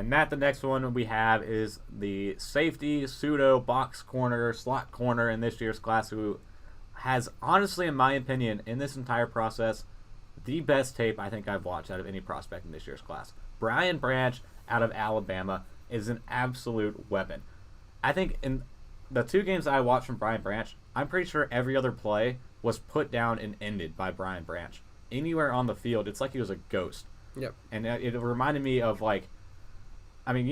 And the next one we have is the safety, pseudo, box corner, slot corner in this year's class, who has, honestly, in my opinion, in this entire process, the best tape I think I've watched out of any prospect in this year's class. Brian Branch out of Alabama is an absolute weapon. I think in the 2 games I watched from Brian Branch, I'm pretty sure every other play was put down and ended by Brian Branch. Anywhere on the field, it's like he was a ghost. Yep. And it reminded me of, like, I mean,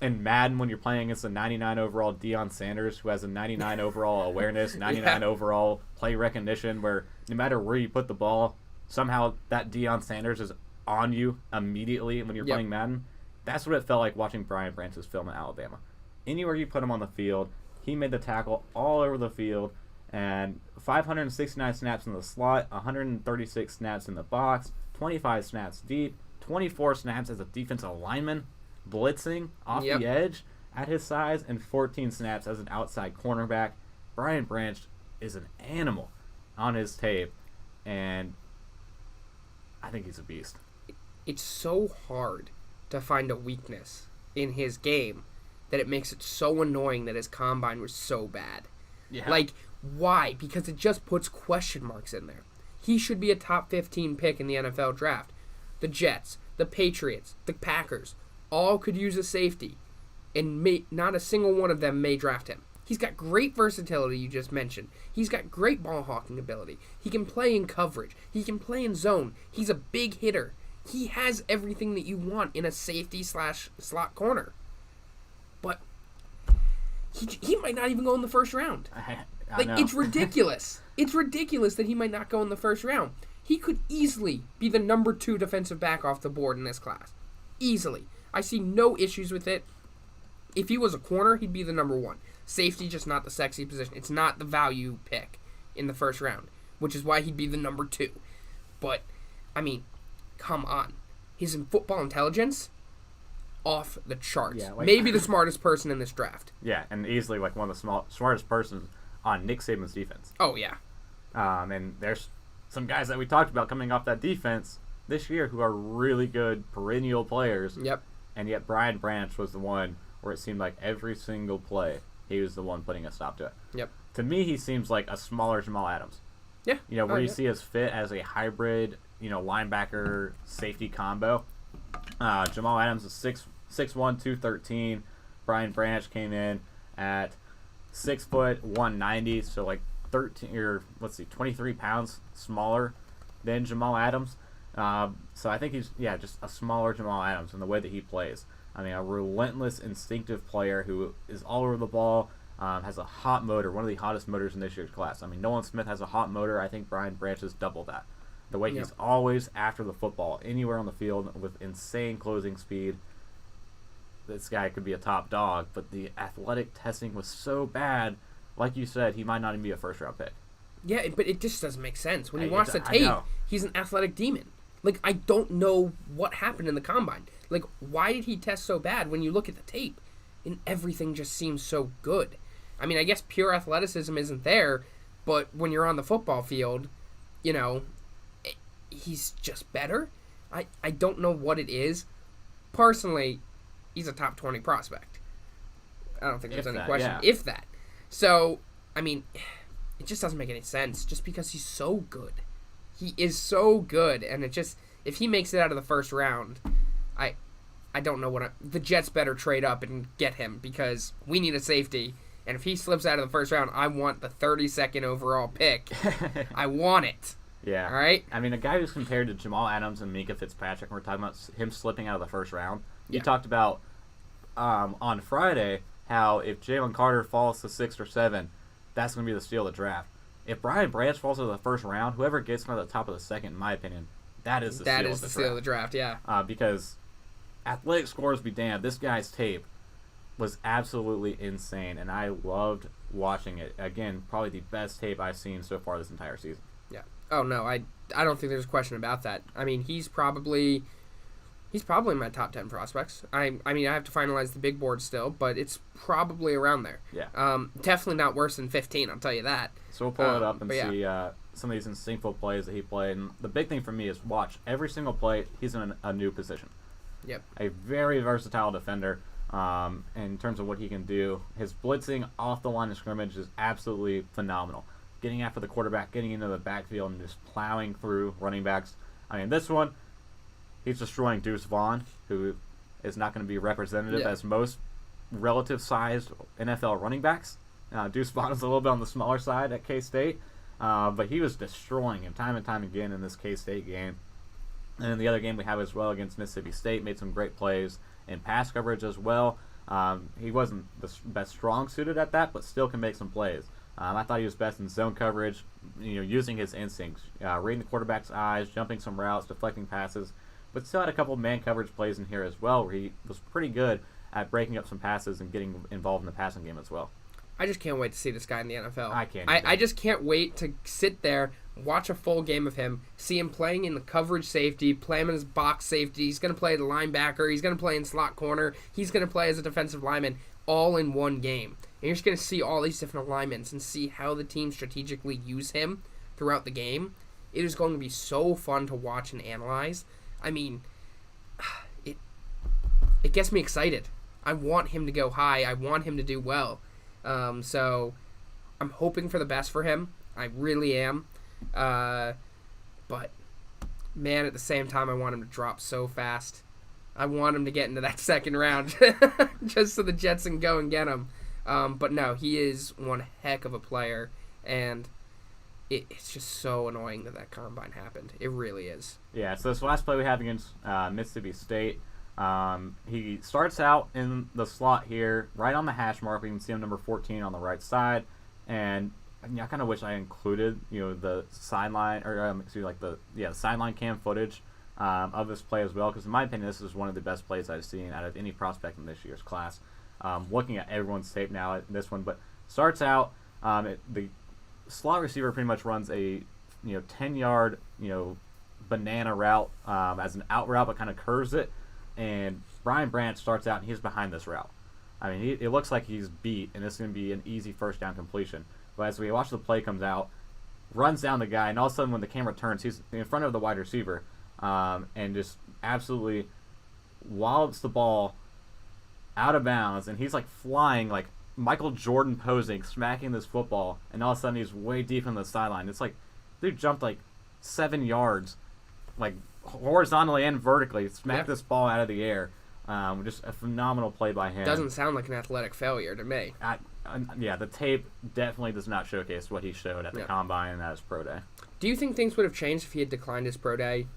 in Madden when you're playing against a 99 overall Deion Sanders who has a 99 overall awareness, 99 overall play recognition, where no matter where you put the ball, somehow that Deion Sanders is on you immediately when you're playing Madden. That's what it felt like watching Brian Branch's film at Alabama. Anywhere you put him on the field, he made the tackle all over the field, and 569 snaps in the slot, 136 snaps in the box, 25 snaps deep, 24 snaps as a defensive lineman, blitzing off the edge at his size, and 14 snaps as an outside cornerback. Brian Branch is an animal on his tape, and I think he's a beast. It's so hard to find a weakness in his game that it makes it so annoying that his combine was so bad. Yeah. Like, why? Because it just puts question marks in there. He should be a top 15 pick in the NFL draft. The Jets, the Patriots, the Packers, all could use a safety, and not a single one of them may draft him. He's got great versatility, you just mentioned. He's got great ball hawking ability. He can play in coverage. He can play in zone. He's a big hitter. He has everything that you want in a safety/slot corner. But he might not even go in the first round. I know. It's ridiculous. It's ridiculous that he might not go in the first round. He could easily be the number 2 defensive back off the board in this class. Easily. I see no issues with it. If he was a corner, he'd be the number 1. Safety, just not the sexy position. It's not the value pick in the first round, which is why he'd be the number 2. But, I mean, come on. His football intelligence, off the charts. Yeah, maybe the smartest person in this draft. Yeah, and easily like one of the smartest persons on Nick Saban's defense. Oh, yeah. And there's some guys that we talked about coming off that defense this year who are really good perennial players. Yep. And yet Brian Branch was the one where it seemed like every single play he was the one putting a stop to it. Yep. To me, he seems like a smaller Jamal Adams. Yeah. Where you see his fit as a hybrid, linebacker safety combo. Jamal Adams is 6'1", 213. Brian Branch came in at 6 foot 190, so like 23 pounds smaller than Jamal Adams. So I think he's just a smaller Jamal Adams in the way that he plays. I mean, a relentless, instinctive player who is all over the ball, has a hot motor, one of the hottest motors in this year's class. I mean, Nolan Smith has a hot motor. I think Brian Branch is double that. The way he's always after the football, anywhere on the field with insane closing speed. This guy could be a top dog, but the athletic testing was so bad. Like you said, he might not even be a first-round pick. Yeah, but it just doesn't make sense. When you watch the tape, he's an athletic demon. Like, I don't know what happened in the combine. Like, why did he test so bad when you look at the tape? And everything just seems so good. I mean, I guess pure athleticism isn't there, but when you're on the football field, he's just better. I don't know what it is. Personally, he's a top 20 prospect. I don't think there's any question. Yeah. If that. So, I mean, it just doesn't make any sense just because he's so good. He is so good, and it just, if he makes it out of the first round, I don't know the Jets better trade up and get him because we need a safety, and if he slips out of the first round, I want the 32nd overall pick. I want it. Yeah. All right? I mean, a guy who's compared to Jamal Adams and Minkah Fitzpatrick, we're talking about him slipping out of the first round. You talked about on Friday how if Jalen Carter falls to 6 or 7, that's going to be the steal of the draft. If Brian Branch falls to the first round, whoever gets him at the top of the second, in my opinion, that is the steal of the draft, yeah. Because athletic scores be damned. This guy's tape was absolutely insane, and I loved watching it. Again, probably the best tape I've seen so far this entire season. Yeah. Oh, no, I don't think there's a question about that. I mean, he's probably in my top 10 prospects. I mean, I have to finalize the big board still, but it's probably around there. Yeah. Definitely not worse than 15, I'll tell you that. So we'll pull it up and see some of these instinctful plays that he played. And the big thing for me is watch every single play, he's in a new position. Yep. A very versatile defender. In terms of what he can do, his blitzing off the line of scrimmage is absolutely phenomenal. Getting after the quarterback, getting into the backfield, and just plowing through running backs. I mean, this one, he's destroying Deuce Vaughn, who is not going to be representative as most relative-sized NFL running backs. Deuce Vaughn is a little bit on the smaller side at K-State, but he was destroying him time and time again in this K-State game. And in the other game we have as well against Mississippi State, made some great plays in pass coverage as well. He wasn't the best strong suited at that, but still can make some plays. I thought he was best in zone coverage, using his instincts, reading the quarterback's eyes, jumping some routes, deflecting passes, but still had a couple man coverage plays in here as well where he was pretty good at breaking up some passes and getting involved in the passing game as well. I just can't wait to see this guy in the NFL. I can't. I just can't wait to sit there, watch a full game of him, see him playing in the coverage safety, play him in his box safety. He's going to play the linebacker. He's going to play in slot corner. He's going to play as a defensive lineman all in one game. And you're just going to see all these different alignments and see how the team strategically use him throughout the game. It is going to be so fun to watch and analyze. I mean, it gets me excited. I want him to go high. I want him to do well. So I'm hoping for the best for him. I really am. But, man, at the same time, I want him to drop so fast. I want him to get into that second round just so the Jets can go and get him. But, no, he is one heck of a player, and it's just so annoying that combine happened. It really is. Yeah, so this last play we have against Mississippi State, he starts out in the slot here, right on the hash mark. We can see him number 14 on the right side, and I kind of wish I included, the sideline or the sideline cam footage of this play as well, because in my opinion, this is one of the best plays I've seen out of any prospect in this year's class. Looking at everyone's tape now at this one, but starts out, the slot receiver pretty much runs a 10-yard banana route as an out route, but kind of curves it. And Brian Branch starts out, and he's behind this route. I mean, it looks like he's beat, and it's going to be an easy first down completion. But as we watch the play comes out, runs down the guy, and all of a sudden when the camera turns, he's in front of the wide receiver, and just absolutely wallops the ball out of bounds, and he's like flying, like Michael Jordan posing, smacking this football, and all of a sudden he's way deep in the sideline. It's like, dude jumped like 7 yards, like horizontally and vertically, smacked this ball out of the air. Just a phenomenal play by him. Doesn't sound like an athletic failure to me. The tape definitely does not showcase what he showed at the combine and at his pro day. Do you think things would have changed if he had declined his pro day?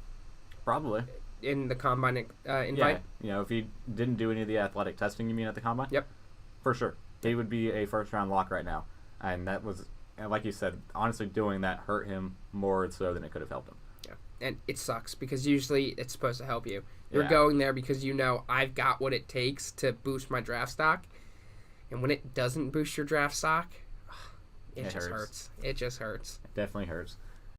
Probably. In the combine invite? Yeah, if he didn't do any of the athletic testing, you mean, at the combine? Yep. For sure. He would be a first-round lock right now. And that was, like you said, honestly doing that hurt him more so than it could have helped him. Yeah, and it sucks because usually it's supposed to help you. You're going there because I've got what it takes to boost my draft stock. And when it doesn't boost your draft stock, it just hurts. It just hurts. It definitely hurts.